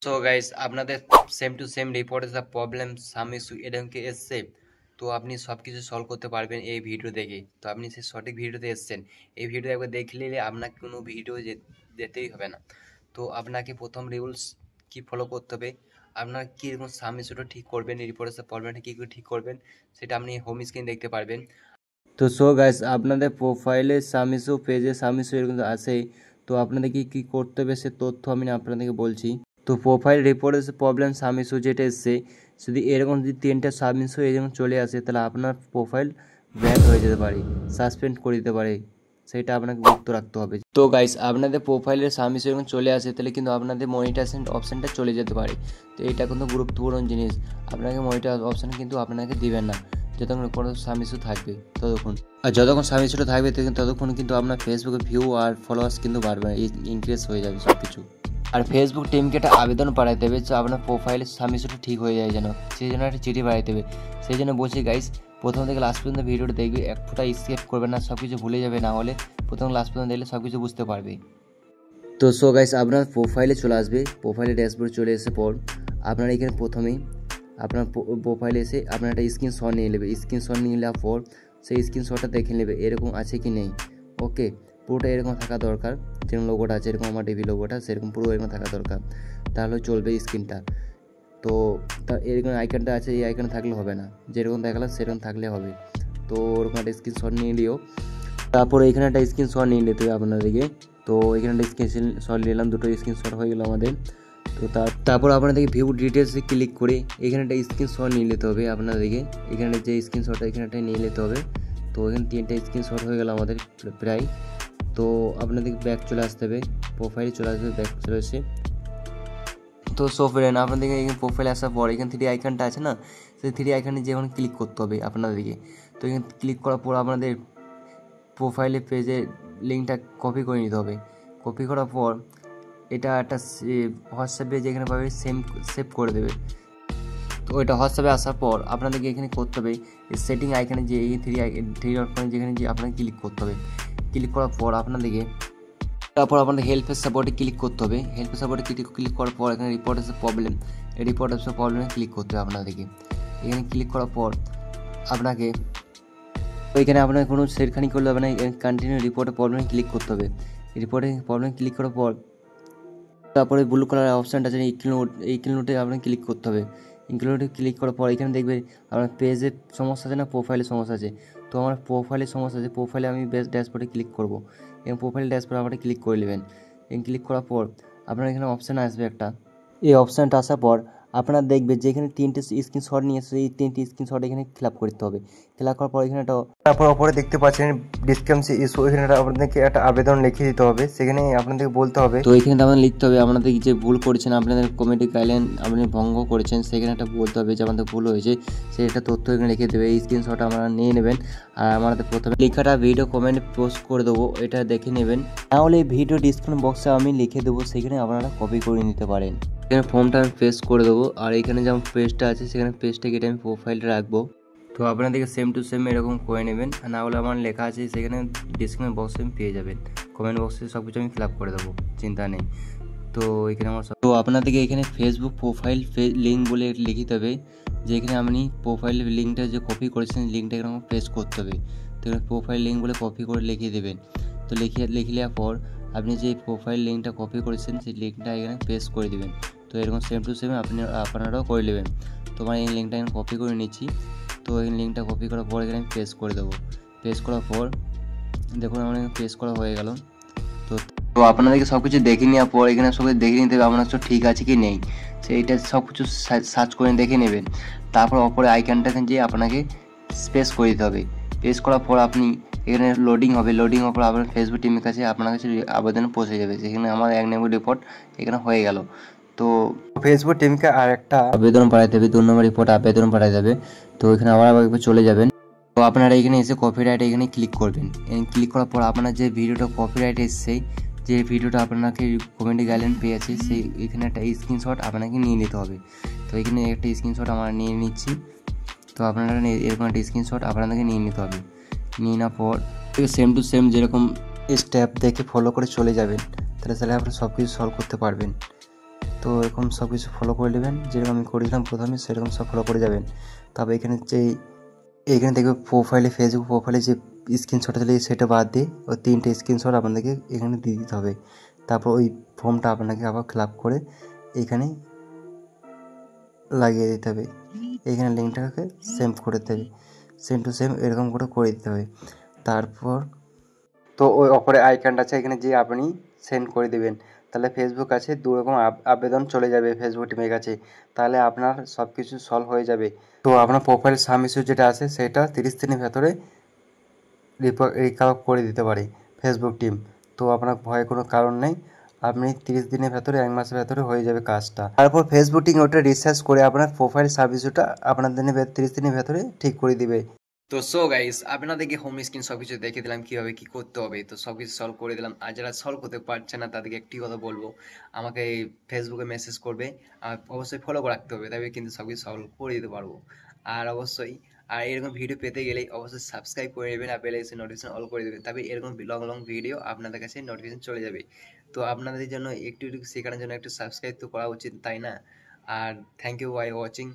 So guys আপনাদের same to same রিপোর্টে যা প্রবলেম সাম ইস্যু এরকম এসছে, তো আপনি সব কিছু সলভ করতে পারবেন এই ভিডিও দেখে। তো আপনি সেই সঠিক ভিডিওতে এসেছেন, এই ভিডিও একবার দেখে নিলে আপনাকে কোনো ভিডিও যেতেই হবে না। তো আপনাকে প্রথম রুলস কি ফলো করতে হবে, আপনার কীরকম সাম ইস্যুটা ঠিক করবেন, এই রিপোর্টের প্রবলেমটা কী করে ঠিক করবেন সেটা আপনি হোম স্ক্রিন দেখতে পারবেন। তো সো গাইস আপনাদের প্রোফাইলে সাম ইস্যু পেজে সাম ইস্যু এরকম আসেই, তো আপনাদেরকে কী করতে হবে সে তথ্য আমি আপনাদেরকে বলছি। তো প্রোফাইল রিপোর্টের প্রবলেম সাম ইস্যু যেটা এসছে, যদি এরকম যদি 3টা সাম ইস্যু এরকম চলে আসে তাহলে আপনার প্রোফাইল ব্যান হয়ে যেতে পারে, সাসপেন্ড করে দিতে পারে, সেটা আপনাকে গুরুত্ব রাখতে হবে। তো গাইস আপনাদের প্রোফাইলের সাম ইস্যু এরকম চলে আসে তাহলে কিন্তু আপনাদের মনিটাইজেশন অপশানটা চলে যেতে পারে। তো এটা কিন্তু গুরুত্বপূর্ণ জিনিস, আপনাকে মনিটাইজ অপশান কিন্তু আপনাকে দিবেন না যতক্ষণ কোনো সাম ইস্যু থাকবে ততক্ষণ। আর যতক্ষণ সাম ইস্যুটা থাকবে ততক্ষণ কিন্তু আপনার ফেসবুকে ভিউ আর ফলোয়ার্স কিন্তু বাড়বে, ইনক্রিজ হয়ে যাবে সব কিছু। আর ফেসবুক টিমকে একটা আবেদন পাঠাতে হবে যে আপনার প্রোফাইলের সাম ইস্যুটা ঠিক হয়ে যায় যেন, সেই জন্য একটা চিঠি পাঠাতে হবে। সেই জন্য বলছি গাইস প্রথম থেকে লাস্ট পর্যন্ত ভিডিওটা দেখবে, এক ফোঁটা স্কিপ করবে না, সব কিছু ভুলে যাবে, না হলে প্রথম লাস্ট পর্যন্ত দেখলে সব কিছু বুঝতে পারবে। তো সো গাইস আপনার প্রোফাইলে চলে আসবে, প্রোফাইলে ড্যাশবোর্ড চলে এসে পর আপনার এখানে প্রথমেই আপনার প্রোফাইলে এসে আপনার একটা স্ক্রিনশট নিয়ে নেবে। স্ক্রিনশট নিয়ে নেওয়ার পর সেই স্ক্রিনশটটা দেখে নেবে এরকম আছে কি নেই। ওকে, পুরোটা এরকম থাকা দরকার, যেরকম লোগোটা আছে এরকম আমার ডিভি লোগোটা সেরকম পুরো এরকম থাকা দরকার, তাহলে চলবে স্ক্রিনটা। তো তার এরকম আইকনটা আছে, এই আইকন থাকলে হবে না, যেরকম দেখালাম সেরকম থাকলে হবে। তো ওরকম একটা স্ক্রিনশট নিয়ে নিও, তারপরে এখানে একটা স্ক্রিনশট নিয়ে নিতে হবে আপনাদেরকে। তো এখানে একটা স্ক্রিনশট নিলাম, দুটো স্ক্রিনশট হয়ে গেল আমাদের। তো তারপর আপনাদেরকে ভিউ ডিটেলসে ক্লিক করে এখানে একটা স্ক্রিনশট নিয়ে নিতে হবে আপনাদেরকে, এখানে যে স্ক্রিনশটটা এখানেটা নিয়ে নিতে হবে। তো এখানে 3টা স্ক্রিনশট হয়ে গেল আমাদের প্রায়। তো আপনাদেরকে ব্যাক চলে আসতে হবে, প্রোফাইলে চলে আসবে, ব্যাক চলে এসে তো সো ফ্রেন্ড আপনাদেরকে এখানে প্রোফাইলে আসার পর এখানে 3 আইকনটা আছে না, সেই 3 আইকনে যেমন ক্লিক করতে হবে আপনাদেরকে। তো এখানে ক্লিক করার পর আপনাদের প্রোফাইলে পেজে লিঙ্কটা কপি করে নিতে হবে। কপি করার পর এটা একটা হোয়াটসঅ্যাপে যেখানে পাবে সেভ করে দেবে। তো ওইটা হোয়াটসঅ্যাপে আসার পর আপনাদেরকে এখানে করতে হবে সেটিং আইকনে যে এই থ্রি আইকনে যেখানে যে আপনাকে ক্লিক করতে হবে। ক্লিক করার পর আপনাদেরকে তারপর আপনাদের হেল্পের সাপোর্টে ক্লিক করতে হবে। হেল্পের সাপোর্টে ক্লিক করার পর এখানে রিপোর্ট আসে প্রবলেম, এই রিপোর্ট আসে প্রবলেমে ক্লিক করতে হবে আপনাদেরকে। এখানে ক্লিক করার পর আপনাকে ওইখানে আপনার কোনো সেরখানি করলে হবে না, কন্টিনিউ রিপোর্টে প্রবলেমে ক্লিক করতে হবে। রিপোর্টে প্রবলেমে ক্লিক করার পর তারপরে ব্লু কালার অপশানটা আছে ইনক্লুডে আপনাকে ক্লিক করতে হবে। ইনক্লুডে ক্লিক করার পর এখানে দেখবে আপনার পেজে সমস্যা আছে না, প্রোফাইলে সমস্যা আছে। তো আমার প্রোফাইলে সমস্যা আছে, প্রোফাইলে আমি বেস্ট ড্যাশবোর্ডে ক্লিক করব এবং প্রোফাইল ড্যাশবোর্ডে আপনারা ক্লিক করে নেবেন। ক্লিক করার পর আপনার এখানে অপশান আসবে একটা, এই অপশানটা আসার পর আপনারা দেখবে যে এখানে 3টে স্ক্রিনশট নিয়ে এসে এই 3টে স্ক্রিনশট এখানে ফিল আপ করতে হবে। ফিল আপ করার পর এখানে তারপর ওপরে দেখতে পাচ্ছেন ডিসক্রিপশন ইস্যু, এখানে আপনাদেরকে একটা আবেদন লিখে দিতে হবে, সেখানে আপনাদেরকে বলতে হবে। তো এখানে আপনাদের লিখতে হবে আপনাদের যে ভুল করেছেন, আপনাদের কমিটি গাইডলাইন আপনি ভঙ্গ করেছেন, সেখানে একটা বলতে হবে যে আমাদের ভুল হয়েছে, সেই একটা তথ্য এখানে লিখে দেবে। এই স্ক্রিনশট আপনারা নিয়ে নেবেন আর আমাদের প্রথমে লেখাটা ভিডিও কমেন্ট পোস্ট করে দেবো, এটা দেখে নেবেন। তাহলে এই ভিডিও ডিসক্রিপশন বক্সে আমি লিখে দেবো, সেখানে আপনারা কপি করে নিতে পারেন। এখানে ফর্মটা আমি পেস্ট করে দেবো আর এখানে যেমন পেজটা আছে সেখানে পেজটা কেটে আমি প্রোফাইলটা রাখবো। তো আপনাদেরকে সেম টু সেম এরকম করে নেবেন, আর না হলে আমার লেখা আছে সেখানে ডিসক্রিপশন বক্সে আমি পেয়ে যাবেন, কমেন্ট বক্সে সব কিছু আমি ফিল আপ করে দেবো, চিন্তা নেই। তো এখানে আমার তো আপনাদেরকে এখানে ফেসবুক প্রোফাইল লিঙ্ক বলে লিখিতে হবে, যে এখানে আপনি প্রোফাইল লিঙ্কটা যে কপি করেছেন লিঙ্কটা এখানে পেস্ট করতে হবে। তো এখানে প্রোফাইল লিঙ্ক বলে কপি করে লিখিয়ে দেবেন। তো লিখে নেওয়ার পর আপনি যে প্রোফাইল লিঙ্কটা কপি করেছেন সেই লিঙ্কটা এখানে পেস্ট করে দেবেন। তো এরকম সেম টু সেম আপনারাও করে নেবেন। তো আমার এই লিঙ্কটা এখানে কপি করে নিচ্ছি। তো এই লিঙ্কটা কপি করার পর এখানে পেস্ট করে দেবো। পেস্ট করার পর দেখুন আমার পেস্ট করা হয়ে গেল। তো আপনাদেরকে সব কিছু দেখে নেওয়ার পর এখানে সব কিছু দেখে নিতে হবে আপনার সব ঠিক আছে কি নেই, সেইটা সব কিছু সার্চ করে দেখে নেবেন। তারপর অপরে আইকনটাকে যে আপনাকে স্পেস করে দিতে হবে। প্রেস করার পর আপনি এখানে লোডিং হবে, লোডিং হওয়ার পর আপনার ফেসবুক টিমের কাছে আপনার কাছে আবেদন পৌঁছে যাবে। সেখানে আমার 1 নম্বর রিপোর্ট এখানে হয়ে গেল। তো ফেসবুক টিমকে আর একটা আবেদন পাঠাতে হবে, 2 নম্বর রিপোর্ট আবেদন পাঠাতে হবে। তো এখানে আবার একবার চলে যাবেন। তো আপনারা এখানে এসে কপিরাইট এখানে ক্লিক করবেন। ক্লিক করার পর আপনার যে ভিডিওটা কপিরাইট এসছে, যে ভিডিওটা আপনাকে কমেন্টে গাইডলাইন পেয়েছে, সেই এখানে একটা স্ক্রিনশট আপনাকে নিয়ে নিতে হবে। তো এখানে একটা স্ক্রিনশট আমরা নিয়ে নিচ্ছি। তো আপনারা এরকম একটা স্ক্রিনশট আপনাদেরকে নিয়ে নিতে হবে। নিয়ে নেওয়ার পর সেম টু সেম যেরকম স্টেপ দেখে ফলো করে চলে যাবেন, তাহলে আপনারা সব কিছু সলভ করতে পারবেন। তো এরকম সব কিছু ফলো করে নেবেন, যেরকম আমি করেছিলাম প্রথমে সেরকম সব ফলো করে যাবেন। তবে এখানে এইখানে দেখবে প্রোফাইলে, ফেসবুক প্রোফাইলে যে স্ক্রিনশট দিলে সেটা বাদ দিয়ে ওই 3টে স্ক্রিনশট আপনাদেরকে এখানে দিয়ে দিতে হবে। তারপর ওই ফর্মটা আপনাকে আবার ফিল আপ করে এইখানে লাগিয়ে দিতে হবে। এইখানে লিঙ্কটাকে সেভ করে দিতে হবে, সেম টু সেম এরকম করে দিতে হবে। তারপর তো ওই অপরে আইকনটা আছে, এখানে যে আপনি সেন্ড করে দেবেন, তাহলে ফেসবুক কাছে দুরকম আবেদন চলে যাবে ফেসবুক টিমের কাছে, তাহলে আপনার সব কিছু সলভ হয়ে যাবে। তো আপনার প্রোফাইল সাবমিশন যেটা আছে সেটা 30 দিনের ভেতরে রিকভার করে দিতে পারে ফেসবুক টিম। তো আপনার ভয়ের কোনো কারণ নেই, আপনি 30 দিনের ভেতরে, 1 মাসের ভেতরে হয়ে যাবে কাজটা। তারপর ফেসবুক টিম ওটা রিসার্চ করে আপনার প্রোফাইল সার্ভিসটা আপনার 30 দিনের ভেতরে ঠিক করে দিবে। তো সো গাইস, আপনাদেরকে হোম স্ক্রিন সব কিছু দেখে দিলাম কীভাবে কী করতে হবে, তো সব কিছু সলভ করে দিলাম। আর যারা সলভ করতে পারছে না তাদেরকে একটি কথা বলবো, আমাকে ফেসবুকে মেসেজ করবে, আর অবশ্যই ফলো রাখতে হবে, তবে কিন্তু সব কিছু সলভ করে দিতে পারবো। আর অবশ্যই আর এরকম ভিডিও পেতে গেলেই অবশ্যই সাবস্ক্রাইব করে নেবেন আর বেল আইকন নোটিফিকেশন অল করে দেবেন, তবে এরকম লং লং ভিডিও আপনাদের কাছে নোটিফিকেশন চলে যাবে। তো আপনাদের জন্য একটু একটু শেখানোর জন্য একটু সাবস্ক্রাইব তো করা উচিত, তাই না? আর থ্যাংক ইউ বাই ওয়াচিং।